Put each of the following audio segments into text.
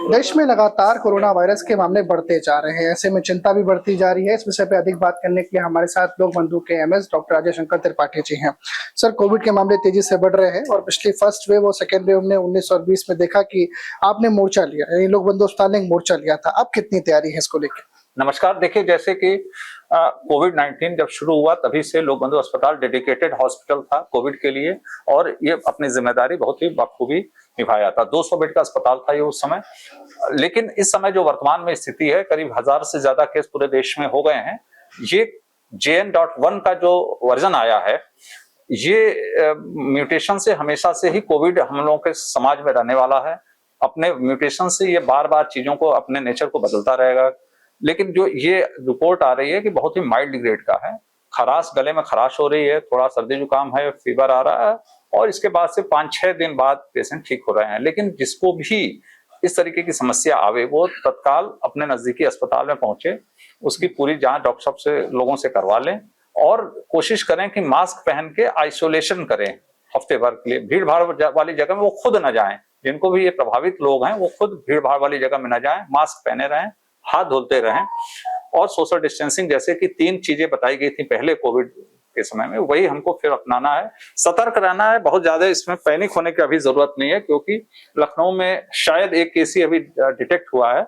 देश में लगातार कोरोना वायरस के मामले बढ़ते जा रहे हैं। ऐसे में चिंता भी बढ़ती जा रही है। इस विषय पे अधिक बात करने के लिए हमारे साथ लोक बंधु के एमएस डॉक्टर अजय शंकर त्रिपाठी जी हैं। सर, कोविड के मामले तेजी से बढ़ रहे हैं और पिछली फर्स्ट वेव और सेकेंड वेव ने 19 और 20 में देखा कि आपने मोर्चा लिया, यानी लोक बंधु अस्पताल ने एक मोर्चा लिया था। अब कितनी तैयारी है इसको लेकर? नमस्कार। देखिए, जैसे कि कोविड-19 जब शुरू हुआ तभी से लोक बंधु अस्पताल डेडिकेटेड हॉस्पिटल था कोविड के लिए, और ये अपनी जिम्मेदारी बहुत ही बखूबी निभाया था। 200 बेड का अस्पताल था ये उस समय। लेकिन इस समय जो वर्तमान में स्थिति है, करीब 1000 से ज्यादा केस पूरे देश में हो गए हैं। ये JN.1 का जो वर्जन आया है, ये म्यूटेशन से हमेशा से ही कोविड हम लोगों के समाज में रहने वाला है। अपने म्यूटेशन से ये बार बार चीजों को, अपने नेचर को बदलता रहेगा। लेकिन जो ये रिपोर्ट आ रही है कि बहुत ही माइल्ड ग्रेड का है, खराश, गले में खराश हो रही है, थोड़ा सर्दी जुकाम है, फीवर आ रहा है, और इसके बाद से 5-6 दिन बाद पेशेंट ठीक हो रहे हैं। लेकिन जिसको भी इस तरीके की समस्या आवे, वो तत्काल अपने नजदीकी अस्पताल में पहुंचे, उसकी पूरी जांच डॉक्टर साहब से, लोगों से करवा लें, और कोशिश करें कि मास्क पहन के आइसोलेशन करें हफ्ते भर के लिए। भीड़ भाड़ वाली जगह में वो खुद न जाएं। जिनको भी ये प्रभावित लोग हैं, वो खुद भीड़ भाड़ वाली जगह में न जाएं, मास्क पहने रहें, हाथ धुलते रहें, और सोशल डिस्टेंसिंग जैसे कि 3 चीजें बताई गई थी पहले कोविड के समय में, वही हमको फिर अपनाना है। सतर्क रहना है, बहुत ज्यादा इसमें पैनिक होने की अभी जरूरत नहीं है, क्योंकि लखनऊ में शायद एक केस ही अभी डिटेक्ट हुआ है,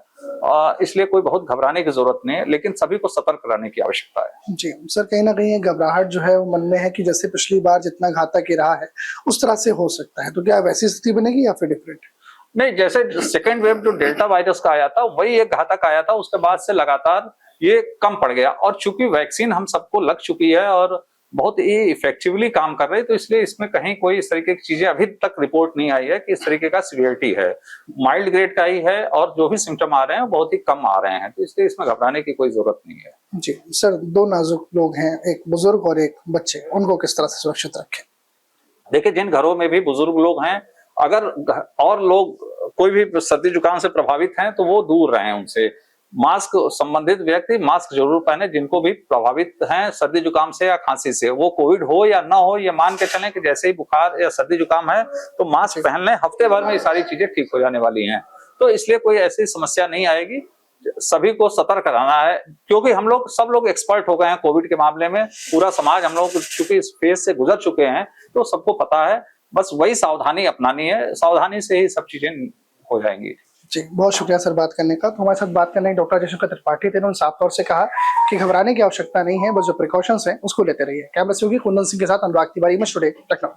इसलिए कोई बहुत घबराने की जरूरत नहीं है, लेकिन सभी को सतर्क रहने की आवश्यकता है। जी सर, कहीं ना कहीं घबराहट जो है वो मन में है कि जैसे पिछली बार जितना घातक रहा है उस तरह से हो सकता है, तो क्या वैसी स्थिति बनेगी या फिर डिफरेंट? नहीं, जैसे सेकेंड वेव जो डेल्टा वायरस का आया था, वही एक घातक आया था। उसके बाद से लगातार ये कम पड़ गया, और चूंकि वैक्सीन हम सबको लग चुकी है और बहुत ही इफेक्टिवली काम कर रही है, तो इसलिए इसमें कहीं कोई इस तरीके की चीजें अभी तक रिपोर्ट नहीं आई है कि इस तरीके का सीवियरिटी है। माइल्ड ग्रेड का ही है, और जो भी सिम्टम आ रहे हैं बहुत ही कम आ रहे हैं, तो इसलिए इसमें घबराने की कोई जरूरत नहीं है। जी सर, 2 नाजुक लोग हैं, एक बुजुर्ग और एक बच्चे, उनको किस तरह से सुरक्षित रखें? देखिए, जिन घरों में भी बुजुर्ग लोग हैं, अगर और लोग कोई भी सर्दी जुकाम से प्रभावित हैं, तो वो दूर रहें उनसे। मास्क, संबंधित व्यक्ति मास्क जरूर पहने। जिनको भी प्रभावित हैं सर्दी जुकाम से या खांसी से, वो कोविड हो या ना हो, ये मान के चलें कि जैसे ही बुखार या सर्दी जुकाम है तो मास्क पहन लें। हफ्ते भर में ये सारी चीजें ठीक हो जाने वाली हैं, तो इसलिए कोई ऐसी समस्या नहीं आएगी। सभी को सतर्क रहना है, क्योंकि हम लोग सब लोग एक्सपर्ट हो गए हैं कोविड के मामले में। पूरा समाज, हम लोग चूंकि इस फेज से गुजर चुके हैं, तो सबको पता है। बस वही सावधानी अपनानी है, सावधानी से ही सब चीजें हो जाएंगी। जी, बहुत शुक्रिया सर बात करने का। तो हमारे साथ बात करने डॉक्टर अजय शंकर त्रिपाठी थे। उन्होंने साफ तौर से कहा कि घबराने की आवश्यकता नहीं है, बस जो प्रिकॉशंस हैं उसको लेते रहिए। कैमरा से होगी कुंदन सिंह के साथ अनुराग तिवारी, में स्टूडियो लखनऊ।